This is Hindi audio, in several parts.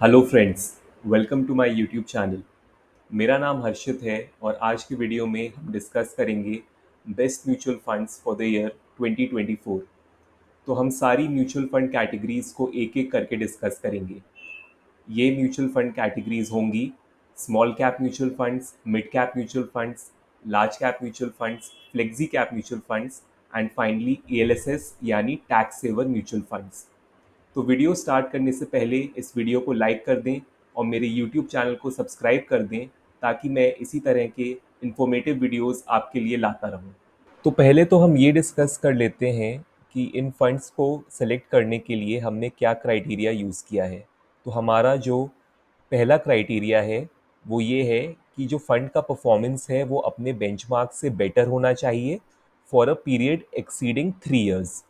Hello friends, welcome to my YouTube channel. मेरा नाम हर्षित है और आज की वीडियो में हम डिस्कस करेंगे best mutual funds for the year 2024। तो हम सारी म्यूचुअल फंड कैटेगरीज को एक एक करके डिस्कस करेंगे। ये म्यूचुअल फंड कैटेगरीज होंगी small cap mutual funds, mid cap mutual funds, large cap mutual funds, flexi cap mutual funds and finally ELSS यानी टैक्स सेवर म्यूचुअल फंड्स। तो वीडियो स्टार्ट करने से पहले इस वीडियो को लाइक कर दें और मेरे यूट्यूब चैनल को सब्सक्राइब कर दें ताकि मैं इसी तरह के इन्फॉर्मेटिव वीडियोस आपके लिए लाता रहूं। तो पहले तो हम ये डिस्कस कर लेते हैं कि इन फंड्स को सेलेक्ट करने के लिए हमने क्या क्राइटेरिया यूज़ किया है। तो हमारा जो पहला क्राइटेरिया है वो ये है कि जो फंड का परफॉर्मेंस है वो अपने बेंचमार्क से बेटर होना चाहिए for a period exceeding 3 years.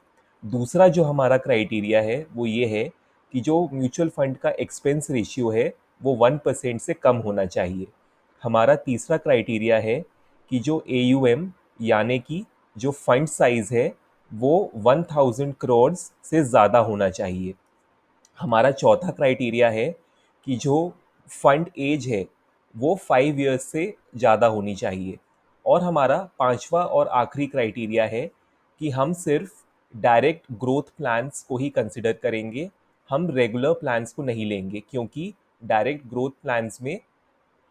दूसरा जो हमारा क्राइटेरिया है वो ये है कि जो म्यूचुअल फंड का एक्सपेंस रेशियो है वो 1% से कम होना चाहिए। हमारा तीसरा क्राइटेरिया है कि जो AUM यानी कि जो फंड साइज है वो 1000 करोड़ से ज़्यादा होना चाहिए। हमारा चौथा क्राइटेरिया है कि जो फंड एज है वो 5 इयर्स से ज़्यादा होनी चाहिए। और हमारा पांचवा और आखिरी क्राइटेरिया है कि हम सिर्फ डायरेक्ट ग्रोथ प्लान्स को ही कंसिडर करेंगे, हम रेगुलर प्लान्स को नहीं लेंगे, क्योंकि डायरेक्ट ग्रोथ प्लान्स में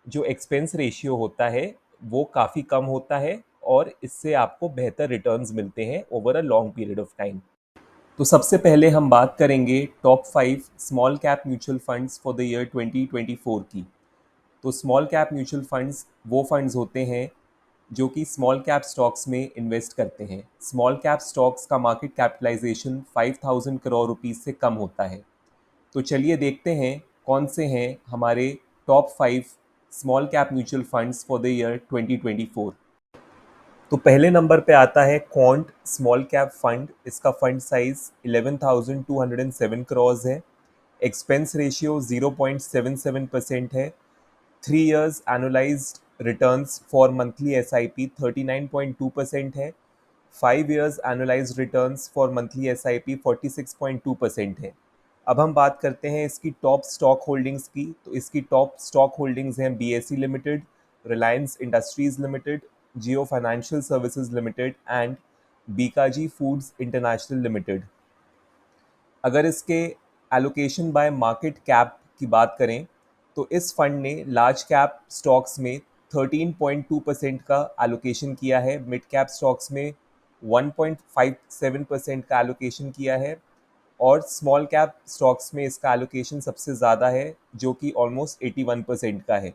जो एक्सपेंस रेशियो होता है वो काफ़ी कम होता है और इससे आपको बेहतर रिटर्न्स मिलते हैं over a long period of time. तो सबसे पहले हम बात करेंगे top 5 small cap mutual funds for the year 2024 की। तो स्मॉल कैप म्यूचुअल फंड्स वो फंड्स होते हैं जो कि स्मॉल कैप स्टॉक्स में इन्वेस्ट करते हैं। स्मॉल कैप स्टॉक्स का मार्केट कैपिटलाइजेशन 5000 करोड़ रुपीस से कम होता है। तो चलिए देखते हैं कौन से हैं हमारे top 5 small cap mutual funds for the year 2024। तो पहले नंबर पे आता है क्वांट स्मॉल कैप फंड। इसका फंड साइज 11,207 करोड़ है। एक्सपेंस रेशियो 0.77% है। 3 years annualised returns for monthly SIP 39.2% है। 5 years annualised returns for monthly SIP 46.2% है। अब हम बात करते हैं इसकी टॉप स्टॉक होल्डिंग्स की। तो इसकी टॉप स्टॉक होल्डिंग्स हैं BSE limited, Reliance industries limited, Jio financial services limited and Bikaji foods international limited. अगर इसके एलोकेशन बाय मार्केट कैप की बात करें तो इस फंड ने लार्ज कैप स्टॉक्स में 13.2% का एलोकेशन किया है, मिड कैप स्टॉक्स में 1.57% का एलोकेशन किया है और स्मॉल कैप स्टॉक्स में इसका एलोकेशन सबसे ज़्यादा है जो कि ऑलमोस्ट 81% का है।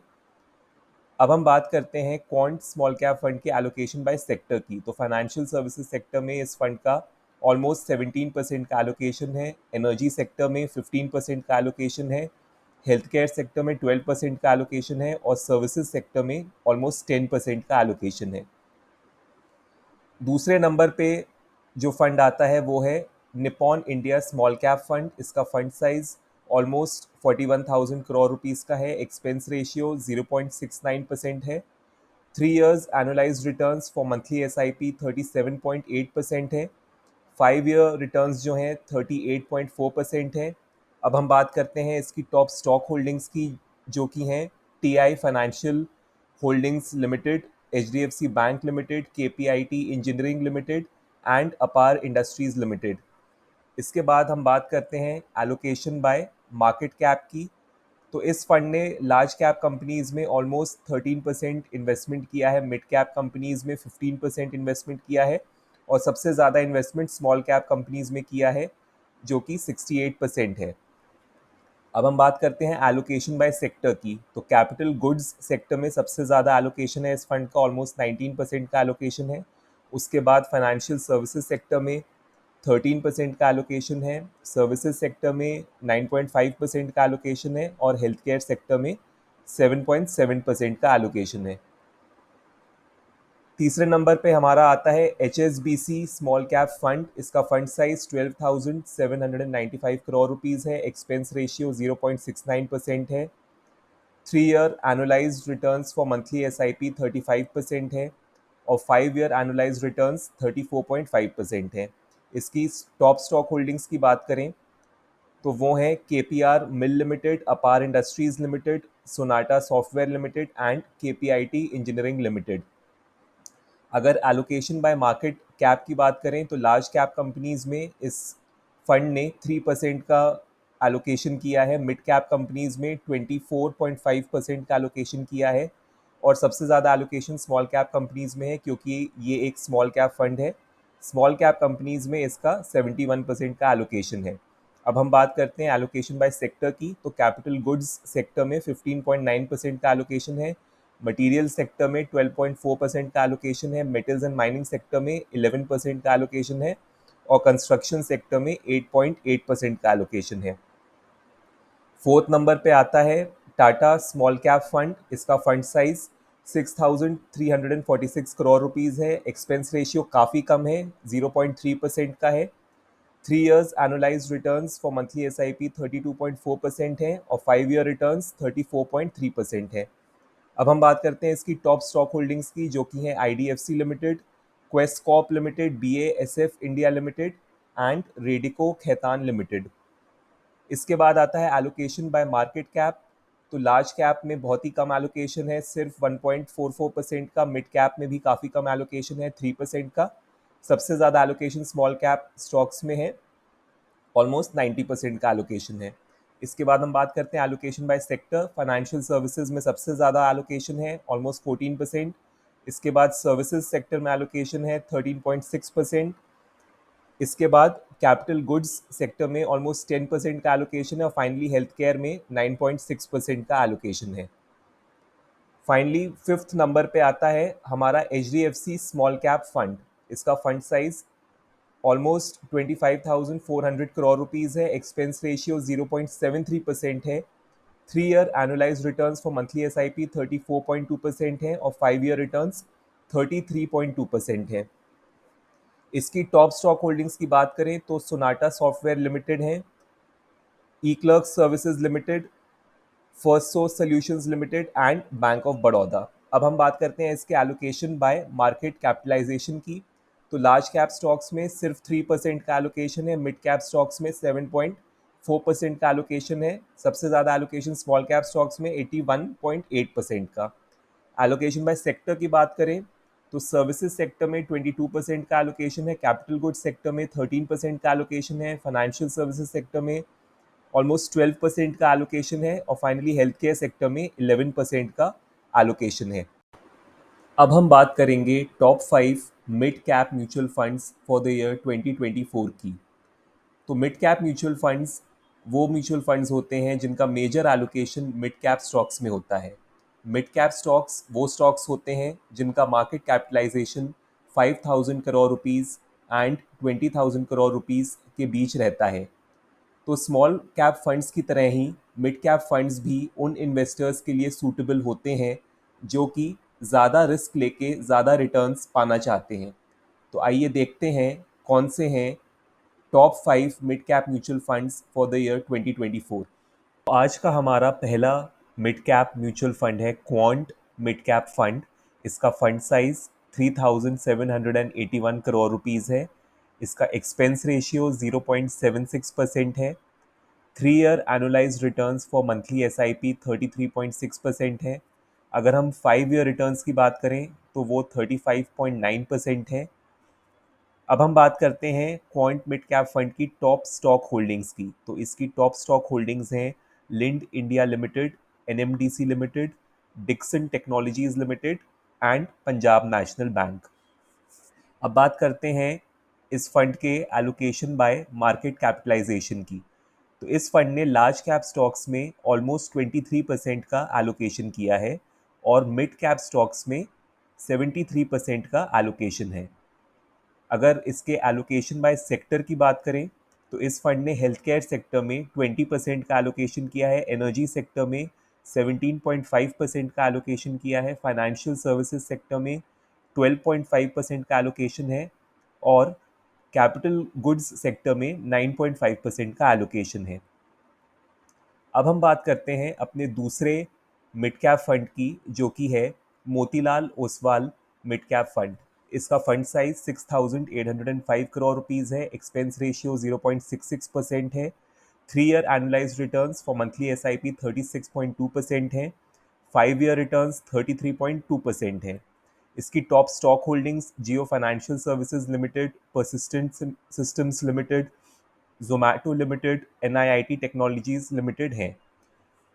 अब हम बात करते हैं क्वांट स्मॉल कैप फंड के एलोकेशन बाय सेक्टर की। तो फाइनेंशियल सर्विसेज सेक्टर में इस फंड का ऑलमोस्ट 17% का एलोकेशन है, एनर्जी सेक्टर में 15% का एलोकेशन है, हेल्थ केयर सेक्टर में 12% का एलोकेशन है और सर्विसेज सेक्टर में ऑलमोस्ट 10% का एलोकेशन है। दूसरे नंबर पे जो फंड आता है वो है Nippon India small cap fund. इसका fund size almost 41,000 crore rupees का है। एक्सपेंस रेशियो 0.69% है। 3 years annualised returns for monthly SIP 37.8% है। 5 ईयर रिटर्न्स जो हैं 38.4% है। अब हम बात करते हैं इसकी टॉप स्टॉक होल्डिंग्स की, जो कि हैं TI financial holdings limited, HDFC bank limited, KPIT engineering limited and अपार इंडस्ट्रीज लिमिटेड। इसके बाद हम बात करते हैं एलोकेशन बाय मार्केट कैप की। तो इस फंड ने लार्ज कैप कंपनीज में ऑलमोस्ट 13% इन्वेस्टमेंट किया है, मिड कैप कंपनीज में 15% इन्वेस्टमेंट किया है और सबसे ज़्यादा इन्वेस्टमेंट स्मॉल कैप कंपनीज में किया है जो कि 68% है। अब हम बात करते हैं एलोकेशन बाय सेक्टर की। तो कैपिटल गुड्स सेक्टर में सबसे ज़्यादा एलोकेशन है इस फंड का, ऑलमोस्ट 19% का एलोकेशन है। उसके बाद फाइनेंशियल सर्विसेज सेक्टर में 13% का एलोकेशन है, सर्विसेज सेक्टर में 9.5% का एलोकेशन है और हेल्थ केयर सेक्टर में 7.7% का एलोकेशन है। तीसरे नंबर पे हमारा आता है HSBC स्मॉल कैप फंड। इसका फंड साइज 12,795 करोड़ रुपीस है। एक्सपेंस रेशियो 0.69% है। 3 year annualised returns for monthly SIP 35% है और 5 ईयर एनुअलाइज्ड रिटर्न्स 34.5% है। इसकी टॉप स्टॉक होल्डिंग्स की बात करें तो वो हैं KPR मिल लिमिटेड, अपार industries limited, Sonata software limited and KPIT engineering limited. अगर एलोकेशन बाय मार्केट कैप की बात करें तो लार्ज कैप कंपनीज में इस फंड ने 3% का एलोकेशन किया है, मिड कैप कंपनीज में 24.5% का एलोकेशन किया है, और सबसे ज़्यादा एलोकेशन स्मॉल कैप कंपनीज में है क्योंकि ये एक स्मॉल कैप फंड है। स्मॉल कैप कंपनीज में इसका 71% का एलोकेशन है। अब हम बात करते हैं एलोकेशन बाय सेक्टर की, तो कैपिटल गुड्स सेक्टर में 15.9% का एलोकेशन है, मटेरियल सेक्टर में 12.4% का एलोकेशन है, मेटल्स एंड माइनिंग सेक्टर में 11% का एलोकेशन है, और कंस्ट्रक्शन सेक्टर में 8.8% का एलोकेशन है। फोर्थ नंबर पे आता है टाटा स्मॉल कैप फंड। इसका फंड साइज 6,346 करोड़ रुपीज़ है। एक्सपेंस रेशियो काफ़ी कम है, 0.3% का है। 3 years annualized returns for monthly SIP 32.4% है, और 5 year रिटर्न्स 34.3% है। अब हम बात करते हैं इसकी टॉप स्टॉक होल्डिंग्स की, जो कि है IDFC limited, quest Corp limited, BASF India limited and Radico Khaitan limited. इसके बाद आता है एलोकेशन बाय मार्केट कैप। तो लार्ज कैप में बहुत ही कम एलोकेशन है, सिर्फ 1.44% का। मिड कैप में भी काफ़ी कम एलोकेशन है, 3% का। सबसे ज़्यादा एलोकेशन स्मॉल कैप स्टॉक्स में है, ऑलमोस्ट 90% का एलोकेशन है। इसके बाद हम बात करते हैं allocation by sector. Financial services में सबसे ज़्यादा एलोकेशन है, ऑलमोस्ट 14%। इसके बाद सर्विसेज सेक्टर में एलोकेशन है 13.6%। इसके बाद कैपिटल गुड्स सेक्टर में ऑलमोस्ट 10% का एलोकेशन है, और फाइनली हेल्थ केयर में 9.6% का एलोकेशन है। फाइनली फिफ्थ नंबर पे आता है हमारा HDFC स्मॉल कैप फंड। इसका fund size almost 25,400 crore rupees है। एक्सपेंस रेशियो 0.73% है। 3 year annualise returns for monthly SIP 34.2% है, और 5 year रिटर्न्स 33.2% है। इसकी टॉप स्टॉक होल्डिंग्स की बात करें तो सोनाटा सॉफ्टवेयर लिमिटेड है, E-Clerx services limited, first source solutions limited and bank of Baroda. अब हम बात करते हैं इसके एलोकेशन बाय मार्केट कैपिटलाइजेशन की। तो लार्ज कैप स्टॉक्स में सिर्फ 3% का एलोकेशन है, मिड कैप स्टॉक्स में 7.4% का एलोकेशन है, सबसे ज़्यादा एलोकेशन स्मॉल कैप स्टॉक्स में 81.8% का। एलोकेशन बाय सेक्टर की बात करें तो सर्विसेज सेक्टर में 22% का एलोकेशन है, कैपिटल गुड्स सेक्टर में 13% का एलोकेशन है, फाइनेंशियल सर्विसेज सेक्टर में ऑलमोस्ट 12% का एलोकेशन है, और फाइनली हेल्थ केयर सेक्टर में 11% का एलोकेशन है। अब हम बात करेंगे top 5 mid cap mutual funds for the year 2024 की। तो मिड कैप म्यूचुअल फंड्स वो म्यूचुअल फंड्स होते हैं जिनका major allocation mid cap stocks में होता है। मिड कैप स्टॉक्स वो स्टॉक्स होते हैं जिनका market capitalisation 5,000 crore rupees and 20,000 crore rupees के बीच रहता है। तो स्मॉल कैप फंड्स की तरह ही मिड कैप फंड्स भी उन इन्वेस्टर्स के लिए सूटेबल होते हैं जो कि ज़्यादा रिस्क लेके ज़्यादा रिटर्न्स पाना चाहते हैं। तो आइए देखते हैं कौन से हैं top 5 mid cap mutual funds for the year 2024। तो आज का हमारा पहला मिड कैप म्यूचुअल फंड है क्वांट मिड कैप फंड। इसका फंड साइज 3,781 करोड़ रुपीज़ है। इसका एक्सपेंस रेशियो 0.76% है। 3 year annualise returns for monthly SIP 33.6% है। अगर हम 5 year रिटर्न्स की बात करें तो वो 35.9% है। अब हम बात करते हैं क्वांट मिड कैप फंड की टॉप स्टॉक होल्डिंग्स की। तो इसकी टॉप स्टॉक होल्डिंग्स हैं Linde India limited, NMDC limited, Dixon technologies limited and Punjab National Bank. अब बात करते हैं इस फंड के एलोकेशन बाय मार्केट कैपिटलाइजेशन की। तो इस फंड ने लार्ज कैप स्टॉक्स में ऑलमोस्ट 23% का एलोकेशन किया है, और मिड कैप स्टॉक्स में 73% का एलोकेशन है। अगर इसके एलोकेशन बाय सेक्टर की बात करें तो इस फंड ने हेल्थ केयर सेक्टर में 20% का एलोकेशन किया है, एनर्जी सेक्टर में 17.5% का एलोकेशन किया है, फाइनेंशियल सर्विसेज सेक्टर में 12.5% का एलोकेशन है, और कैपिटल गुड्स सेक्टर में 9.5% का एलोकेशन है। अब हम बात करते हैं अपने दूसरे मिड कैप फंड की, जो कि है Motilal Oswal mid cap fund. इसका फंड साइज 6,805 करोड़ रुपीज़ है। एक्सपेंस रेशियो 0.66% है। 3 year annualised returns for monthly SIP 36.2% हैं। 5 ईयर रिटर्न्स 33.2% हैं। इसकी top stock holdings Jio financial services limited, persistent systems limited, Zomato limited, NIIT technologies limited हैं।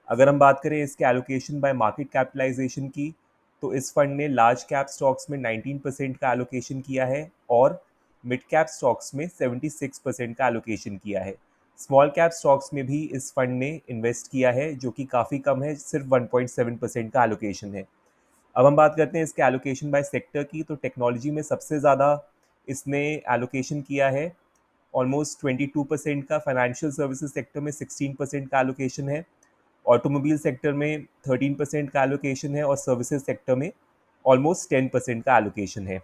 अगर हम बात करें इसके एलोकेशन बाय मार्केट कैपिटलाइजेशन की, तो इस फंड ने लार्ज कैप स्टॉक्स में 19% का एलोकेशन किया है और मिड कैप स्टॉक्स में 76% का एलोकेशन किया है। स्मॉल कैप स्टॉक्स में भी इस फंड ने इन्वेस्ट किया है, जो कि काफ़ी कम है, सिर्फ 1.7% का एलोकेशन है। अब हम बात करते हैं इसके एलोकेशन बाय सेक्टर की, तो टेक्नोलॉजी में सबसे ज़्यादा इसने एलोकेशन किया है, ऑलमोस्ट 22% का। फाइनेंशियल सर्विसेज सेक्टर में 16% का एलोकेशन है। ऑटोमोबाइल सेक्टर में 13% का एलोकेशन है और सर्विसेज सेक्टर में ऑलमोस्ट 10% का एलोकेशन है।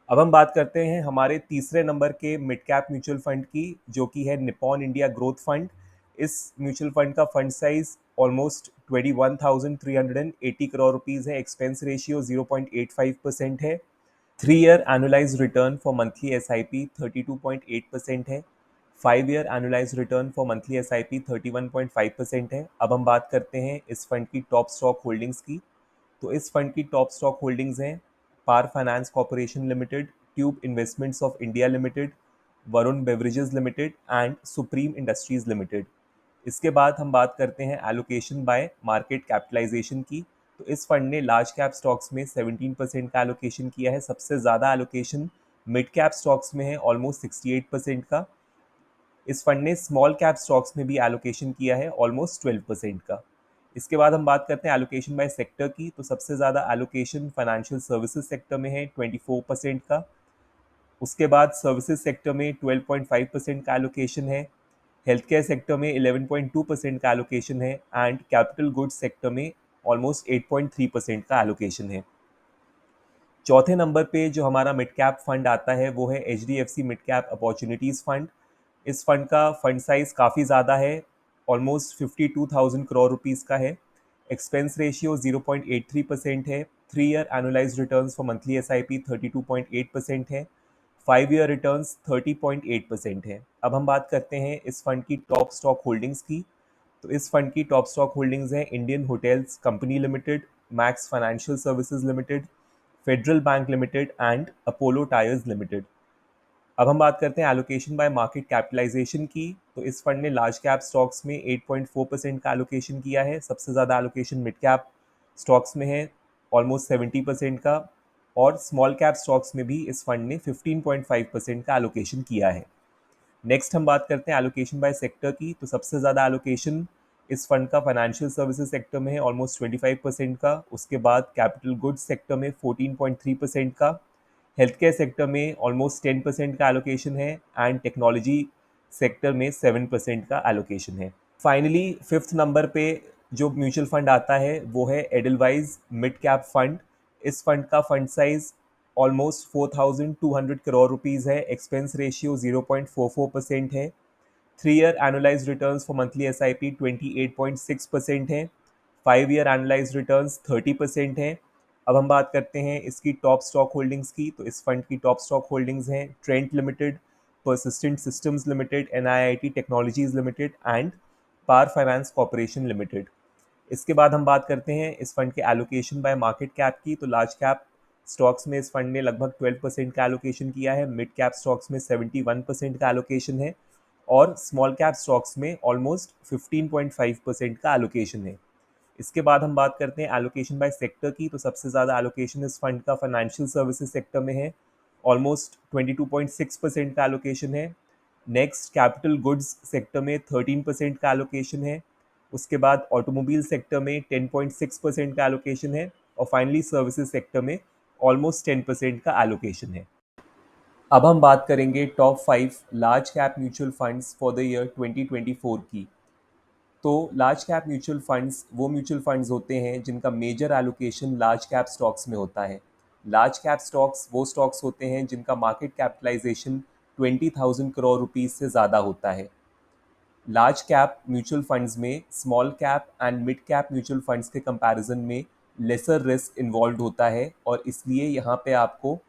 अब हम बात करते हैं हमारे तीसरे नंबर के मिड कैप म्यूचुअल फंड की, जो कि है निप्पॉन इंडिया ग्रोथ फंड। इस म्यूचुअल फंड का fund size almost 21,380 crore rupees है। एक्सपेंस रेशियो 0.85% है। 3 year annualised return for monthly SIP 32.8% है। 5 year annualised return for monthly SIP 31.5% है। अब हम बात करते हैं इस फंड की टॉप स्टॉक होल्डिंग्स की, तो इस फंड की टॉप स्टॉक होल्डिंग्स हैं पार finance corporation limited, tube investments of India limited, Varun beverages limited and supreme industries limited. इसके बाद हम बात करते हैं एलोकेशन बाय मार्केट कैपिटलाइजेशन की, तो इस फंड ने लार्ज कैप स्टॉक्स में 17% का एलोकेशन किया है। सबसे ज़्यादा एलोकेशन मिड कैप स्टॉक्स में है, ऑलमोस्ट 68% का। इस फंड ने स्मॉल कैप स्टॉक्स में भी एलोकेशन किया है, ऑलमोस्ट 12% का। इसके बाद हम बात करते हैं एलोकेशन बाय सेक्टर की, तो सबसे ज़्यादा एलोकेशन फाइनेंशियल सर्विसेज सेक्टर में है 24% का। उसके बाद सर्विसेज सेक्टर में 12.5% का एलोकेशन है। हेल्थ केयर सेक्टर में 11.2% का एलोकेशन है एंड कैपिटल गुड्स सेक्टर में ऑलमोस्ट 8.3% का एलोकेशन है। चौथे नंबर पे जो हमारा मिड कैप फंड आता है वो है HDFC mid cap opportunities fund. इस फंड का फंड साइज काफ़ी ज़्यादा है, ऑलमोस्ट 52,000 करोड़ रुपीज़ का है। एक्सपेंस रेशियो 0.83% है। 3 year annualised returns for monthly SIP 32.8% है। 5 ईयर रिटर्न्स 30.8% है। अब हम बात करते हैं इस फंड की टॉप स्टॉक होल्डिंग्स की, तो इस फंड की टॉप स्टॉक होल्डिंग्स हैं Indian hotels company limited, max financial services limited, federal bank limited and Apollo tyres limited. अब हम बात करते हैं एलोकेशन बाय मार्केट कैपिटलाइजेशन की, तो इस फंड ने लार्ज कैप स्टॉक्स में 8.4% का एलोकेशन किया है। सबसे ज़्यादा एलोकेशन मिड कैप स्टॉक्स में है, ऑलमोस्ट 70% का, और स्मॉल कैप स्टॉक्स में भी इस फंड ने 15.5% का एलोकेशन किया है। नेक्स्ट हम बात करते हैं एलोकेशन बाय सेक्टर की, तो सबसे ज़्यादा एलोकेशन इस फंड का फाइनेंशियल सर्विसेज सेक्टर में है, ऑलमोस्ट 25% का। उसके बाद कैपिटल गुड्स सेक्टर में 14.3% का, हेल्थ केयर सेक्टर में ऑलमोस्ट 10% का एलोकेशन है एंड टेक्नोलॉजी सेक्टर में 7% का एलोकेशन है। फाइनली फिफ्थ नंबर पे जो म्यूचुअल फंड आता है वो है एडलवाइज मिड कैप फंड। इस फंड का fund size almost 4,200 crore rupees है। एक्सपेंस रेशियो 0.44% है। 3 year annualised returns for monthly SIP 28.6% है। 5 ईयर एनुअलाइज्ड रिटर्न्स 30% है। अब हम बात करते हैं इसकी टॉप स्टॉक होल्डिंग्स की, तो इस फंड की टॉप स्टॉक होल्डिंग्स हैं Trent limited, persistent systems limited, NIIT technologies limited and power finance corporation limited. इसके बाद हम बात करते हैं इस फंड के एलोकेशन बाय मार्केट कैप की, तो लार्ज कैप स्टॉक्स में इस फंड ने लगभग 12% का एलोकेशन किया है। मिड कैप स्टॉक्स में 71% का एलोकेशन है और स्मॉल कैप स्टॉक्स में ऑलमोस्ट 15.5% का एलोकेशन है। इसके बाद हम बात करते हैं एलोकेशन बाय सेक्टर की, तो सबसे ज़्यादा एलोकेशन इस फंड का फाइनेंशियल सर्विसेज सेक्टर में है, ऑलमोस्ट 22.6% का एलोकेशन है। नेक्स्ट कैपिटल गुड्स सेक्टर में 13% का एलोकेशन है। उसके बाद ऑटोमोबाइल सेक्टर में 10.6% का एलोकेशन है और फाइनली सर्विसेज सेक्टर में ऑलमोस्ट 10% का एलोकेशन है। अब हम बात करेंगे top 5 large cap mutual funds for the year 2024 की। तो लार्ज कैप म्यूचुअल फंड्स वो म्यूचुअल फंड्स होते हैं जिनका major allocation large cap stocks में होता है। लार्ज कैप स्टॉक्स वो स्टॉक्स होते हैं जिनका मार्केट कैपिटलाइजेशन 20,000 करोड़ रुपीस से ज़्यादा होता है। लार्ज कैप म्यूचुअल फंड्स में small cap and mid cap mutual funds के कंपैरिजन में लेसर रिस्क इन्वॉल्व होता है और इसलिए यहाँ पे आपको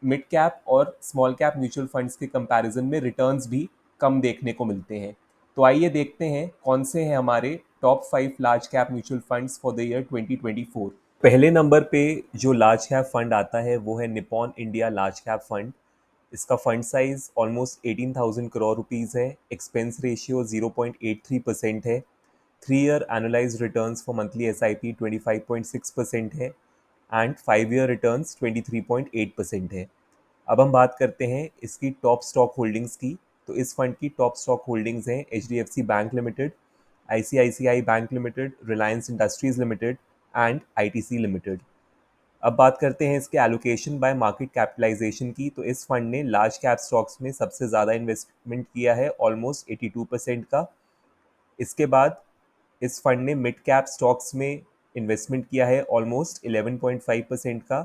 मिड कैप और स्मॉल कैप म्यूचुअल फंड्स के कंपैरिजन में रिटर्न्स भी कम देखने को मिलते हैं। तो आइए देखते हैं कौन से हैं हमारे top 5 large cap mutual funds for the year 2024। पहले नंबर पे जो लार्ज कैप फंड आता है वो है Nippon India large cap fund. इसका fund size almost 18,000 crore rupees है। एक्सपेंस रेशियो 0.83% है। 3 year annualised returns for monthly S I P 25.6% है एंड 5 ईयर रिटर्न्स 23.8% है। अब हम बात करते हैं इसकी टॉप स्टॉक होल्डिंग्स की। तो इस फंड की टॉप स्टॉक होल्डिंग्स हैं H D F C bank limited, ICICI bank limited, Reliance industries limited and ITC limited. अब बात करते हैं इसके एलोकेशन बाय मार्केट कैपिटलाइजेशन की। तो इस फंड ने लार्ज कैप स्टॉक्स में सबसे ज़्यादा इन्वेस्टमेंट किया है, ऑलमोस्ट 82% का। इसके बाद इस फंड ने मिड कैप स्टॉक्स में इन्वेस्टमेंट किया है, ऑलमोस्ट 11.5% का।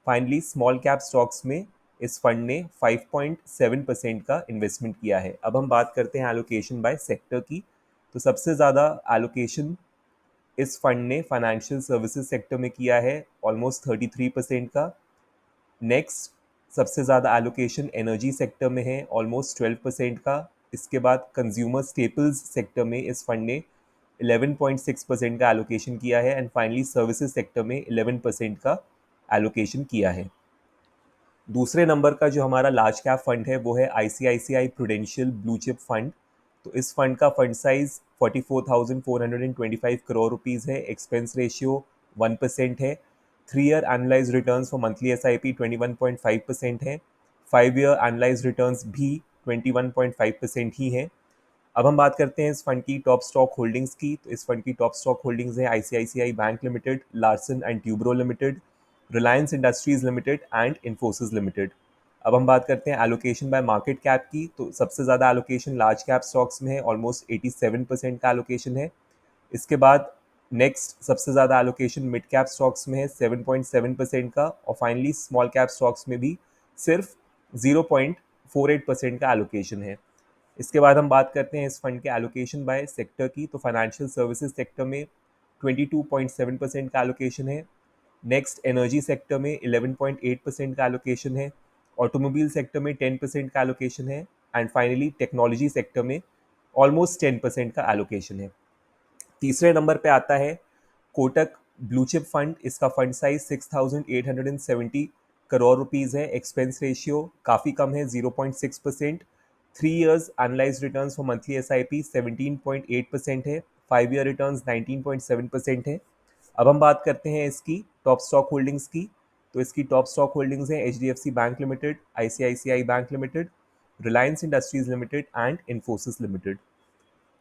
फाइनली स्मॉल कैप स्टॉक्स में इस फंड ने 5.7% का इन्वेस्टमेंट किया है। अब हम बात करते हैं एलोकेशन बाय सेक्टर की। तो सबसे ज़्यादा एलोकेशन इस फंड ने फाइनेंशियल सर्विसेज सेक्टर में किया है, ऑलमोस्ट 33% का। नेक्स्ट सबसे ज़्यादा एलोकेशन एनर्जी सेक्टर में है, ऑलमोस्ट 12% का। इसके बाद कंज्यूमर स्टेपल्स सेक्टर में इस फंड ने 11.6% का एलोकेशन किया है एंड फाइनली सर्विसेज सेक्टर में 11% का एलोकेशन किया है। दूसरे नंबर का जो हमारा लार्ज कैप फंड है वो है ICICI prudential blue chip fund. तो इस फंड का फंड साइज 44,425 करोड़ रुपीज़ है। एक्सपेंस रेशियो 1% है। 3 year annualised returns for monthly SIP 21.5% है। 5 ईयर एनुलाइज रिटर्न्स भी 21.5% ही हैं। अब हम बात करते हैं इस फंड की टॉप स्टॉक होल्डिंग्स की। तो इस फंड की टॉप स्टॉक होल्डिंग्स है ICICI bank limited, Larsen and Toubro limited, Reliance industries limited and Infosys limited. अब हम बात करते हैं एलोकेशन बाय मार्केट कैप की। तो सबसे ज़्यादा एलोकेशन लार्ज कैप स्टॉक्स में है, ऑलमोस्ट 87% का एलोकेशन है। इसके बाद नेक्स्ट सबसे ज़्यादा एलोकेशन मिड कैप स्टॉक्स में है, 7.7% का। और फाइनली स्मॉल कैप स्टॉक्स में भी सिर्फ 0.48% का एलोकेशन है। इसके बाद हम बात करते हैं इस फंड के एलोकेशन बाय सेक्टर की। तो फाइनेंशियल सर्विसेज सेक्टर में 22.7% का एलोकेशन है। नेक्स्ट एनर्जी सेक्टर में 11.8% का एलोकेशन है। ऑटोमोबाइल सेक्टर में 10% का एलोकेशन है एंड फाइनली टेक्नोलॉजी सेक्टर में ऑलमोस्ट 10% का एलोकेशन है। तीसरे नंबर पे आता है कोटक ब्लू चिप फंड। इसका फंड साइज 6,870 करोड़ रुपीज़ है। एक्सपेंस रेशियो काफ़ी कम है, 0.6%। 3 years analyse returns for monthly SIP 17.8% है। 5 ईयर रिटर्न्स 19.7% है। अब हम बात करते हैं इसकी टॉप स्टॉक होल्डिंग्स की। तो इसकी टॉप स्टॉक होल्डिंग्स हैं HDFC bank limited, ICICI bank limited, Reliance industries limited and Infosys limited.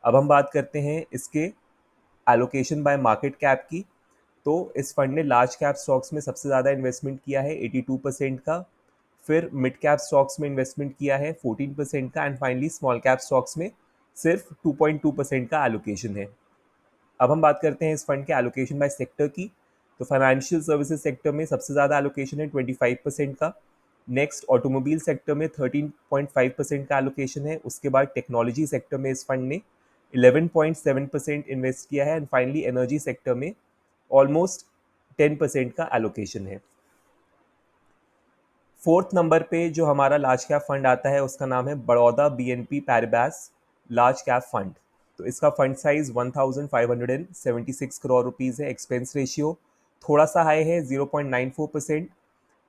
अब हम बात करते हैं इसके एलोकेशन बाय मार्केट कैप की। तो इस फंड ने लार्ज कैप स्टॉक्स में सबसे ज़्यादा इन्वेस्टमेंट किया है, 82% का। फिर मिड कैप स्टॉक्स में इन्वेस्टमेंट किया है 14% का and finally small cap stocks में सिर्फ 2.2% का एलोकेशन है। अब हम बात करते हैं इस फंड के एलोकेशन बाय सेक्टर की। तो फाइनेंशियल सर्विसेज सेक्टर में सबसे ज़्यादा एलोकेशन है 25% का। नेक्स्ट ऑटोमोबाइल सेक्टर में 13.5% का एलोकेशन है। उसके बाद टेक्नोलॉजी सेक्टर में इस फंड ने 11.7% इन्वेस्ट किया है एंड फाइनली एनर्जी सेक्टर में ऑलमोस्ट 10% का एलोकेशन है। फोर्थ नंबर पे जो हमारा लार्ज कैप फंड आता है उसका नाम है Baroda BNP Paribas large cap fund. तो इसका फंड साइज 1,576 करोड़ रुपीज़ है। एक्सपेंस रेशियो थोड़ा सा हाई है, 0.94%।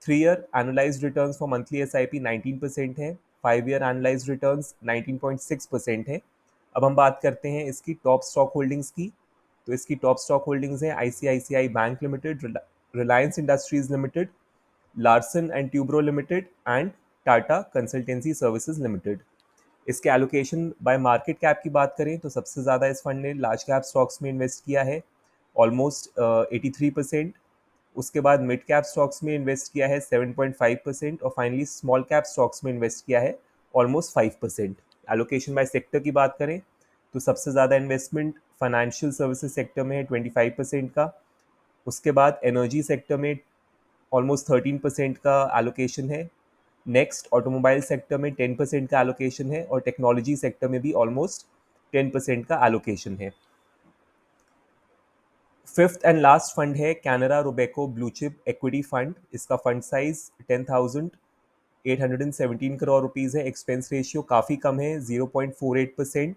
3 year annualised returns for monthly SIP 19% है। 5 ईयर एनुलाइज्ड रिटर्न्स 19.6% है। अब हम बात करते हैं इसकी टॉप स्टॉक होल्डिंग्स की। तो इसकी टॉप स्टॉक होल्डिंग्स हैं ICICI bank limited, Reliance industries limited, Larsen and Toubro limited and Tata consultancy services limited. इसके एलोकेशन बाय मार्केट कैप की बात करें तो सबसे ज़्यादा इस फंड ने लार्ज कैप स्टॉक्स में इन्वेस्ट किया है, ऑलमोस्ट 83%। उसके बाद मिड कैप स्टॉक्स में इन्वेस्ट किया है 7.5% और फाइनली स्मॉल कैप स्टॉक्स में इन्वेस्ट किया है ऑलमोस्ट 5%। एलोकेशन बाय सेक्टर की बात करें तो सबसे ज़्यादा इन्वेस्टमेंट फाइनेंशियल सर्विसेज सेक्टर में है 25% का। उसके बाद एनर्जी सेक्टर में ऑलमोस्ट 13% का एलोकेशन है। नेक्स्ट ऑटोमोबाइल सेक्टर में 10% का एलोकेशन है और टेक्नोलॉजी सेक्टर में भी ऑलमोस्ट 10% का एलोकेशन है। फिफ्थ एंड लास्ट फंड है Canara Robeco blue chip equity fund. इसका फंड साइज 817 करोड़ रुपीज़ है। एक्सपेंस रेशियो काफ़ी कम है, 0.48%।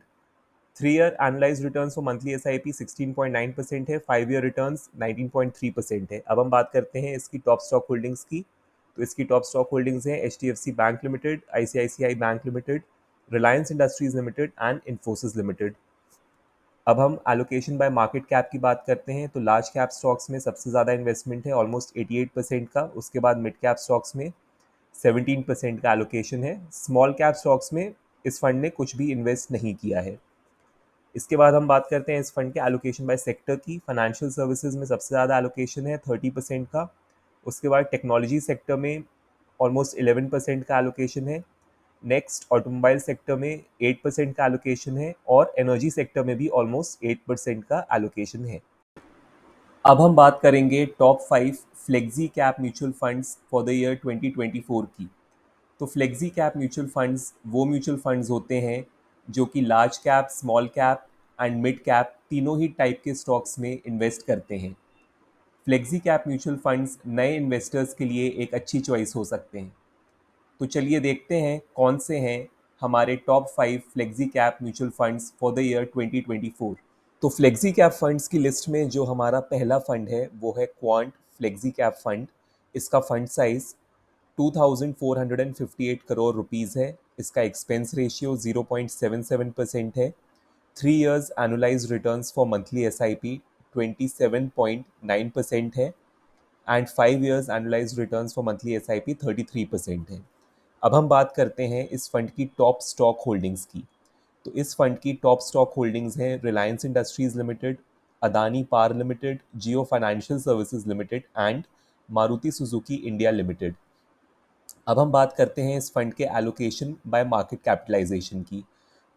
3 year annualised returns for monthly SIP 16.9% है। 5 ईयर रिटर्न्स 19.3% है। अब हम बात करते हैं इसकी टॉप स्टॉक होल्डिंग्स की। तो इसकी टॉप स्टॉक होल्डिंग्स हैं HDFC bank limited, ICICI bank limited, Reliance industries limited and Infosys limited. अब हम एलोकेशन बाय मार्केट कैप की बात करते हैं। तो लार्ज कैप स्टॉक्स में सबसे ज़्यादा इन्वेस्टमेंट है, ऑलमोस्ट 88% का। उसके बाद मिड कैप स्टॉक्स में 17% का एलोकेशन है। स्मॉल कैप स्टॉक्स में इस फंड ने कुछ भी इन्वेस्ट नहीं किया है। इसके बाद हम बात करते हैं इस फंड के एलोकेशन बाय सेक्टर की। फाइनेंशियल सर्विसेज में सबसे ज़्यादा एलोकेशन है, 30% का। उसके बाद टेक्नोलॉजी सेक्टर में ऑलमोस्ट 11% का एलोकेशन है। नेक्स्ट ऑटोमोबाइल सेक्टर में 8% का एलोकेशन है और एनर्जी सेक्टर में भी ऑलमोस्ट 8% का एलोकेशन है। अब हम बात करेंगे top 5 flexi cap mutual funds for the year 2024 की। तो फ्लेक्सी कैप म्यूचुअल फंड्स वो म्यूचुअल फंड्स होते हैं जो कि large cap, small cap and mid cap तीनों ही टाइप के स्टॉक्स में इन्वेस्ट करते हैं। फ्लेक्सी कैप म्यूचुअल फंड्स नए इन्वेस्टर्स के लिए एक अच्छी चॉइस हो सकते हैं। तो चलिए देखते हैं कौन से हैं हमारे top 5 flexi cap mutual funds for the year 2024। तो फ्लेक्सी कैप फंड्स की लिस्ट में जो हमारा पहला फंड है वो है क्वांट फ्लेक्सी कैप फंड। इसका फंड साइज 2458 करोड़ रुपीज़ है। इसका एक्सपेंस रेशियो 0.77% है। 3 years annualised returns for monthly SIP 27.9% है and 5 years annualised returns for monthly SIP 33% है। अब हम बात करते हैं इस फंड की टॉप स्टॉक होल्डिंग्स की। तो इस फंड की टॉप स्टॉक होल्डिंग्स हैं Reliance industries limited, Adani power limited, Jio financial services limited and Maruti Suzuki India limited. अब हम बात करते हैं इस फंड के एलोकेशन बाय मार्केट कैपिटलाइजेशन की।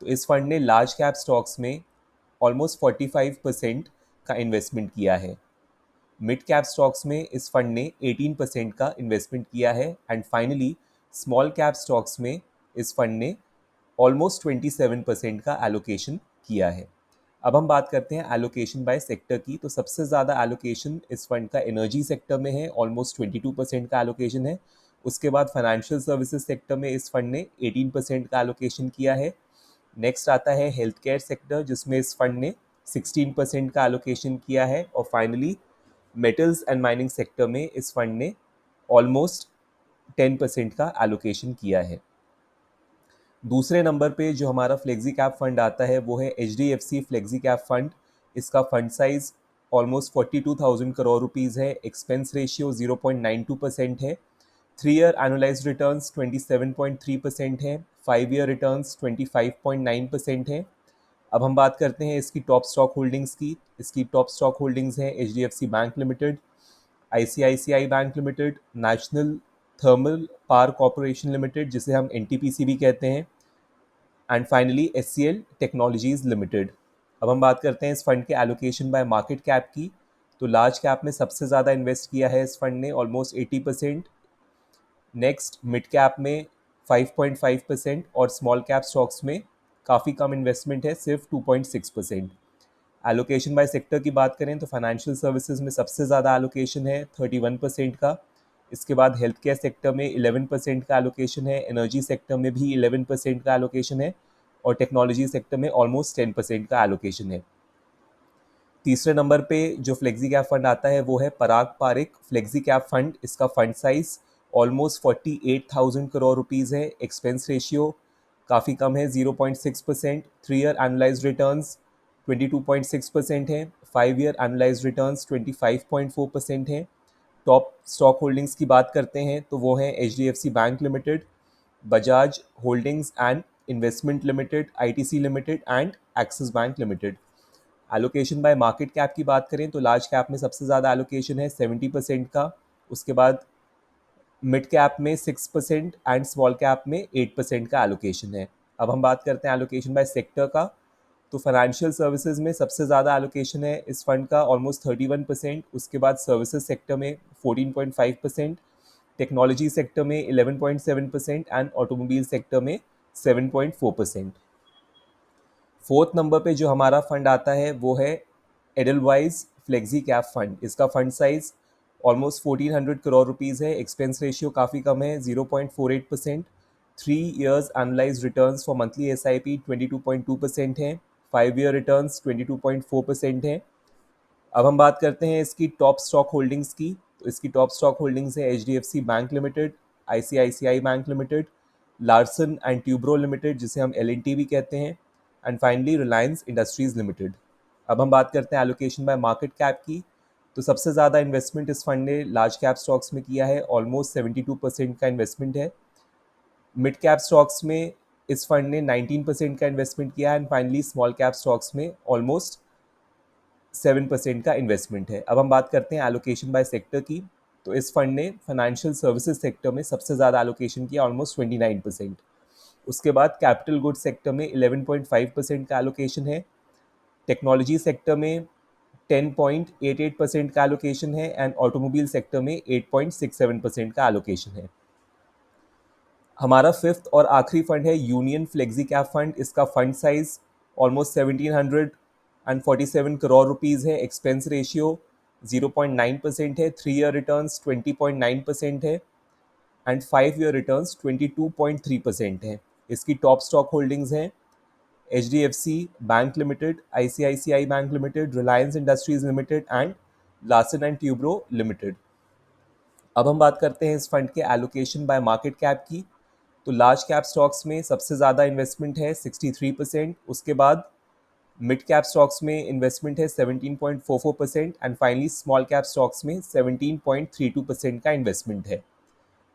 तो इस फंड ने लार्ज कैप स्टॉक्स में ऑलमोस्ट 45% का इन्वेस्टमेंट किया है। मिड कैप स्टॉक्स में इस फंड ने 18% का इन्वेस्टमेंट किया है and finally small cap stocks में इस फंड ने ऑलमोस्ट 27% का एलोकेशन किया है। अब हम बात करते हैं एलोकेशन बाय सेक्टर की। तो सबसे ज़्यादा एलोकेशन इस फंड का एनर्जी सेक्टर में है, ऑलमोस्ट 22% का एलोकेशन है। उसके बाद फाइनेंशियल सर्विसेज सेक्टर में इस फंड ने 18% का एलोकेशन किया है। नेक्स्ट आता है हेल्थ केयर सेक्टर जिसमें इस फंड ने 16% का एलोकेशन किया है और finally metals and mining sector में इस फंड ने ऑलमोस्ट 10% का एलोकेशन किया है। दूसरे नंबर पे जो हमारा फ्लेक्सी कैप फंड आता है वो है एचडीएफसी फ्लेक्सी कैप फंड। इसका fund size almost 42,000 crore rupees है। एक्सपेंस रेशियो 0.92% है। 3 ईयर एनुअलाइज्ड रिटर्न्स 27.3% है। 5 ईयर रिटर्न्स 25.9% है। अब हम बात करते हैं इसकी टॉप स्टॉक होल्डिंग्स की। इसकी टॉप स्टॉक होल्डिंग्स हैं HDFC bank limited, ICICI bank limited, national thermal power corporation limited जिसे हम एनटीपीसी भी कहते हैं and finally HCL technologies limited. अब हम बात करते हैं इस फंड के एलोकेशन बाय मार्केट कैप की। तो लार्ज कैप में सबसे ज़्यादा इन्वेस्ट किया है इस फंड ने, ऑलमोस्ट 80%। नेक्स्ट मिड कैप में 5.5% और स्मॉल कैप स्टॉक्स में काफ़ी कम इन्वेस्टमेंट है, सिर्फ 2.6%। एलोकेशन बाय सेक्टर की बात करें तो फाइनेंशियल सर्विसेज में सबसे ज़्यादा एलोकेशन है 31% का। इसके बाद हेल्थ केयर सेक्टर में 11% का एलोकेशन है, एनर्जी सेक्टर में भी 11% का एलोकेशन है और टेक्नोलॉजी सेक्टर में ऑलमोस्ट 10% का एलोकेशन है। तीसरे नंबर पे जो फ्लेक्सी कैप फंड आता है वो है पराग पारिक फ्लेक्सी कैप फंड। इसका fund size almost 48,000 crore rupees है। एक्सपेंस रेशियो काफ़ी कम है, 0.6%। 3 ईयर एनुअलाइज्ड रिटर्न्स 22.6% है। 5 ईयर एनुअलाइज्ड रिटर्न्स 25.4% है। टॉप स्टॉक होल्डिंग्स की बात करते हैं तो वो है HDFC bank limited, Bajaj holdings and investment limited, ITC limited and axis bank limited. Allocation by market cap की बात करें तो लार्ज कैप में सबसे ज़्यादा एलोकेशन है 70% का। उसके बाद मिड कैप में 6% एंड स्मॉल कैप में 8% का एलोकेशन है। अब हम बात करते हैं एलोकेशन बाय सेक्टर का। तो फाइनेंशियल सर्विसेज में सबसे ज़्यादा एलोकेशन है इस फंड का, ऑलमोस्ट 31%। उसके बाद सर्विसेज सेक्टर में 14.5%, टेक्नोलॉजी सेक्टर में 11.7% एंड ऑटोमोबाइल सेक्टर में 7.4%। फोर्थ नंबर पे जो हमारा फंड आता है वो है एडलवाइज फ्लेक्सी कैप फंड। इसका fund size almost 1400 crore rupees है। एक्सपेंस रेशियो काफ़ी कम है, 0.48%। 3 years analyse returns for monthly S I P 22.2% है। 5 year रिटर्न्स 22.4% है। अब हम बात करते हैं इसकी टॉप स्टॉक होल्डिंग्स की। तो इसकी टॉप स्टॉक होल्डिंग्स है H D F C bank limited, I C I C I bank limited, Larsen and Toubro limited जिसे हम एल एन टी भी कहते हैं, and finally Reliance industries limited. अब हम बात करते हैं एलोकेशन बाय मार्केट कैप की। तो सबसे ज़्यादा इन्वेस्टमेंट इस फंड ने लार्ज कैप स्टॉक्स में किया है, ऑलमोस्ट 72% का इन्वेस्टमेंट है। मिड कैप स्टॉक्स में इस फंड ने 19% का इन्वेस्टमेंट किया है, and finally small cap stocks में ऑलमोस्ट 7% का इन्वेस्टमेंट है। अब हम बात करते हैं एलोकेशन बाय सेक्टर की। तो इस फंड ने फाइनेंशियल सर्विसेज सेक्टर में सबसे ज़्यादा एलोकेशन किया, ऑलमोस्ट 29%। उसके बाद कैपिटल गुड सेक्टर में 11.5% का एलोकेशन है। टेक्नोलॉजी सेक्टर में 10.88% का एलोकेशन है, एंड ऑटोमोबाइल सेक्टर में 8.67% का एलोकेशन है। हमारा फिफ्थ और आखिरी फंड है यूनियन फ्लेक्सी कैप फंड। इसका fund size almost 1747 crore rupees है। एक्सपेंस रेशियो 0.9% है। 3 year रिटर्न्स 20.9% है, एंड 5 year रिटर्न्स 22.3% है। इसकी टॉप स्टॉक होल्डिंग्स हैं H D F C bank limited, I C I C I bank limited, Reliance industries limited and Larsen and Toubro limited. अब हम बात करते हैं इस फंड के एलोकेशन बाय मार्केट कैप की। तो लार्ज कैप स्टॉक्स में सबसे ज़्यादा इन्वेस्टमेंट है 63%। उसके बाद मिड कैप स्टॉक्स में इन्वेस्टमेंट है 17.44%, and finally small cap stocks में 17.32% का इन्वेस्टमेंट है।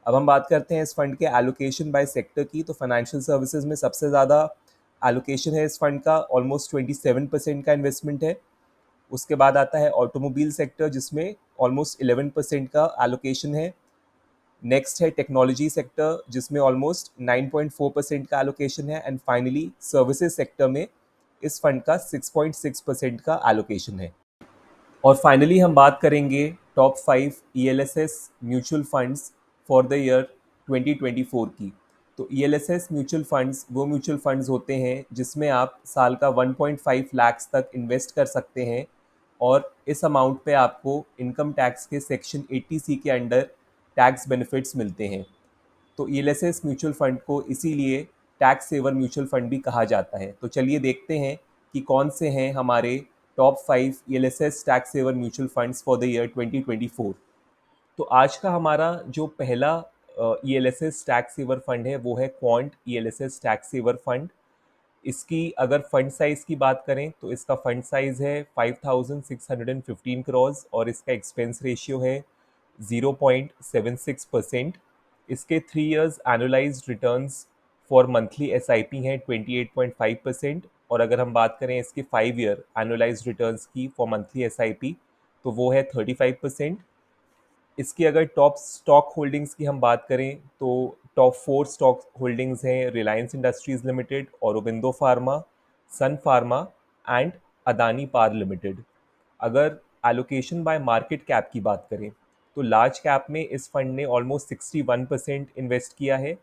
अब हम बात करते हैं इस फंड के एलोकेशन बाय सेक्टर की। तो फाइनेंशियल सर्विसेज में सबसे ज़्यादा एलोकेशन है इस फंड का, ऑलमोस्ट 27% का इन्वेस्टमेंट है। उसके बाद आता है ऑटोमोबाइल सेक्टर जिसमें ऑलमोस्ट 11% का एलोकेशन है। नेक्स्ट है टेक्नोलॉजी सेक्टर जिसमें ऑलमोस्ट 9.4% का एलोकेशन है, एंड फाइनली सर्विसेज सेक्टर में इस फंड का 6.6% का एलोकेशन है। और फाइनली हम बात करेंगे top 5 ELSS mutual funds for the year 2024 की। तो ELSS म्यूचुअल फंड्स वो म्यूचुअल फंड्स होते हैं जिसमें आप साल का 1.5 लाख तक इन्वेस्ट कर सकते हैं, और इस अमाउंट पे आपको इनकम टैक्स के सेक्शन 80C के अंडर टैक्स बेनिफिट्स मिलते हैं। तो ELSS म्यूचुअल फंड को इसीलिए टैक्स सेवर म्यूचुअल फंड भी कहा जाता है। तो चलिए देखते हैं कि कौन से हैं हमारे top 5 ELSS tax saver mutual funds for the year 2024। तो आज का हमारा जो पहला ELSS टैक्स सेवर फंड है वो है quant ELSS tax saver fund. इसकी अगर फंड साइज़ की बात करें तो इसका फंड साइज़ है 5615 करोड़, और इसका एक्सपेंस रेशियो है 0.76%। इसके 3 years annualised returns for monthly S I P हैं 28.5%, और अगर हम बात करें इसके 5 year एनुअलाइज्ड रिटर्न्स की for monthly S I P तो वो है 35%। इसकी अगर टॉप स्टॉक होल्डिंग्स की हम बात करें तो टॉप 4 स्टॉक होल्डिंग्स हैं Reliance industries limited, Aurobindo pharma, Sun pharma and Adani power limited. अगर एलोकेशन बाय मार्केट कैप की बात करें तो लार्ज कैप में इस फंड ने ऑलमोस्ट 61% इन्वेस्ट किया है।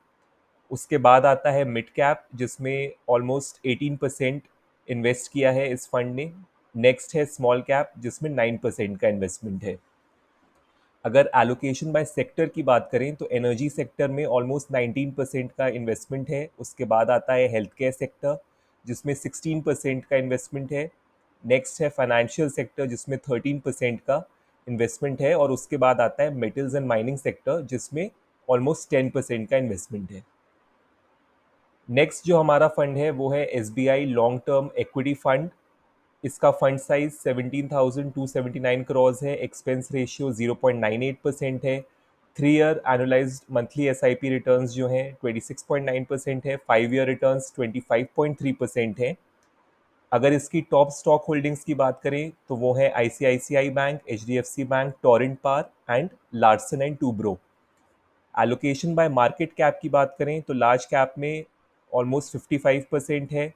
उसके बाद आता है मिड कैप जिसमें ऑलमोस्ट 18% इन्वेस्ट किया है इस फंड ने। नेक्स्ट है स्मॉल कैप जिसमें 9% का इन्वेस्टमेंट है। अगर एलोकेशन बाय सेक्टर की बात करें तो एनर्जी सेक्टर में ऑलमोस्ट 19% का इन्वेस्टमेंट है। उसके बाद आता है हेल्थ केयर सेक्टर जिसमें 16% का इन्वेस्टमेंट है। नेक्स्ट है फाइनेंशियल सेक्टर जिसमें 13% का इन्वेस्टमेंट है, और उसके बाद आता है मेटल्स एंड माइनिंग सेक्टर जिसमें ऑलमोस्ट 10% का इन्वेस्टमेंट है। नेक्स्ट जो हमारा फंड है वो है SBI long term equity fund. इसका फंड साइज 17,279 करोड़ है। एक्सपेंस रेशियो 0.98% है। 3 year annualised monthly SIP returns जो हैं 26.9% है। 5 year रिटर्न्स 25.3% है। अगर इसकी टॉप स्टॉक होल्डिंग्स की बात करें तो वो है ICICI bank, HDFC bank, Torrent power and Larsen and Toubro. Allocation by market cap की बात करें तो लार्ज कैप में ऑलमोस्ट 55% है,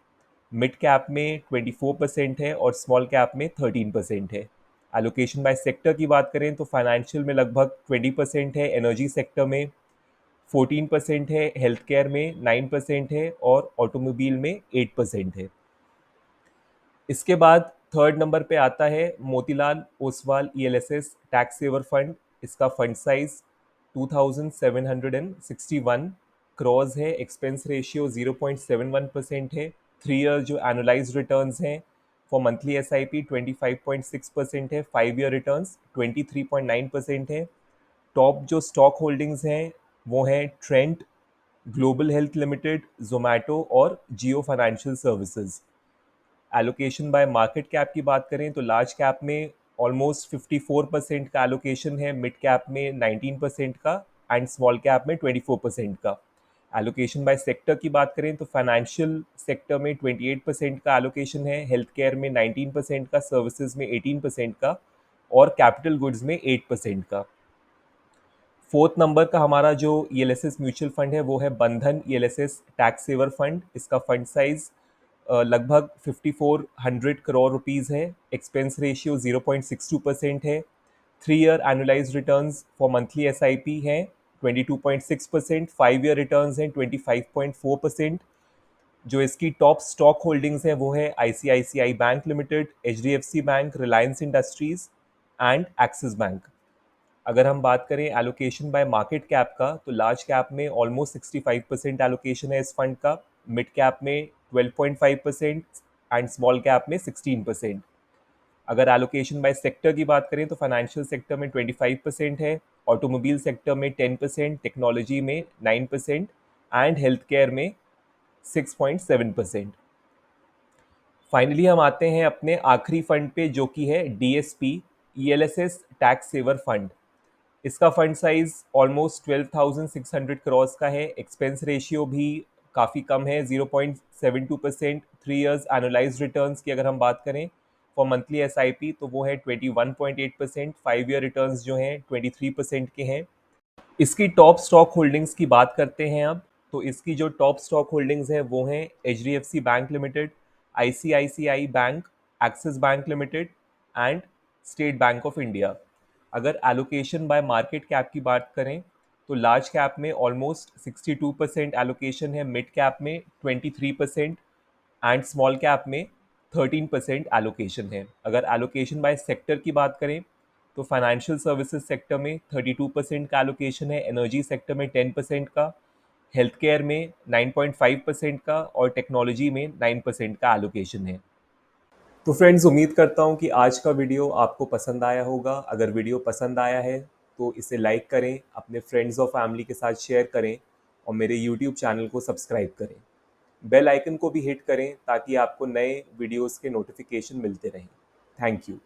मिड कैप में 24% है, और स्मॉल कैप में 13% है। एलोकेशन बाय सेक्टर की बात करें तो फाइनेंशियल में लगभग 20% है, एनर्जी सेक्टर में 14% है, हेल्थ केयर में 9% है, और ऑटोमोबाइल में 8% है। इसके बाद थर्ड नंबर पे आता है Motilal Oswal ELSS tax saver fund. इसका फंड साइज 2761 क्रॉस है, एक्सपेंस रेशियो 0.71% है, 3 ईयर जो एनुलाइज्ड रिटर्न्स हैं for monthly S I P 25.6% है, 5 ईयर रिटर्न्स 23.9% है। टॉप जो स्टॉक होल्डिंग्स हैं वो हैं Trent, global health limited, Zomato और Jio financial services. Allocation by market cap की बात करें तो लार्ज कैप में ऑलमोस्ट 54% का एलोकेशन है, मिड कैप में 19% का एंड स्मॉल कैप में 24% का। एलोकेशन बाय सेक्टर की बात करें तो फाइनेंशियल सेक्टर में 28% का एलोकेशन है, हेल्थ केयर में 19% का, सर्विसेज में 18% का और कैपिटल गुड्स में 8% का। फोर्थ नंबर का हमारा जो ईएलएसएस म्यूचुअल फंड है वो है Bandhan ELSS tax saver fund. इसका फंड साइज लगभग 5400 करोड़ रुपीस है, एक्सपेंस रेशियो 0.62% है, 3 year annualised returns for monthly SIP हैं 22.6%, 5 ईयर रिटर्न्स हैं 25.4%। जो इसकी टॉप स्टॉक होल्डिंग्स हैं वो है ICICI bank limited, HDFC bank, Reliance industries and axis bank. अगर हम बात करें एलोकेशन बाय मार्केट कैप का तो लार्ज कैप में ऑलमोस्ट 65% एलोकेशन है इस फंड का, मिड कैप में 12.5% एंड स्मॉल कैप में 16%। अगर एलोकेशन बाय सेक्टर की बात करें तो फाइनेंशियल सेक्टर में 25% है, ऑटोमोबाइल सेक्टर में 10%, टेक्नोलॉजी में 9% एंड हेल्थ केयर में 6.7%। फाइनली हम आते हैं अपने आखिरी फंड पे जो कि है DSP ELSS tax saver fund. इसका फंड साइज ऑलमोस्ट 12,600 करोड़ का है, एक्सपेंस रेशियो भी काफ़ी कम है 0.72%, 3 ईयर्स एनुलाइज्ड रिटर्न्स की अगर हम बात करें फॉर मंथली एसआईपी तो वो है 21.8%, 5 ईयर रिटर्न्स जो हैं 23% के हैं। इसकी टॉप स्टॉक होल्डिंग्स की बात करते हैं अब, तो इसकी जो टॉप स्टॉक होल्डिंग्स हैं वो हैं HDFC bank limited, ICICI bank, axis bank limited and state bank of India. अगर एलोकेशन बाय मार्केट कैप की बात करें तो लार्ज कैप में ऑलमोस्ट 62% एलोकेशन है, मिड कैप में 23% एंड स्मॉल कैप में 13% एलोकेशन है। अगर एलोकेशन बाय सेक्टर की बात करें तो फाइनेंशियल सर्विसेज सेक्टर में 32% का एलोकेशन है, एनर्जी सेक्टर में 10% का, हेल्थ केयर में 9.5% का और टेक्नोलॉजी में 9% का एलोकेशन है। तो फ्रेंड्स, उम्मीद करता हूँ कि आज का वीडियो आपको पसंद आया होगा। अगर वीडियो पसंद आया है तो इसे लाइक करें, अपने फ्रेंड्स और फैमिली के साथ शेयर करें और मेरे यूट्यूब चैनल को सब्सक्राइब करें। बेल आइकन को भी हिट करें ताकि आपको नए वीडियोस के नोटिफिकेशन मिलते रहें। Thank you.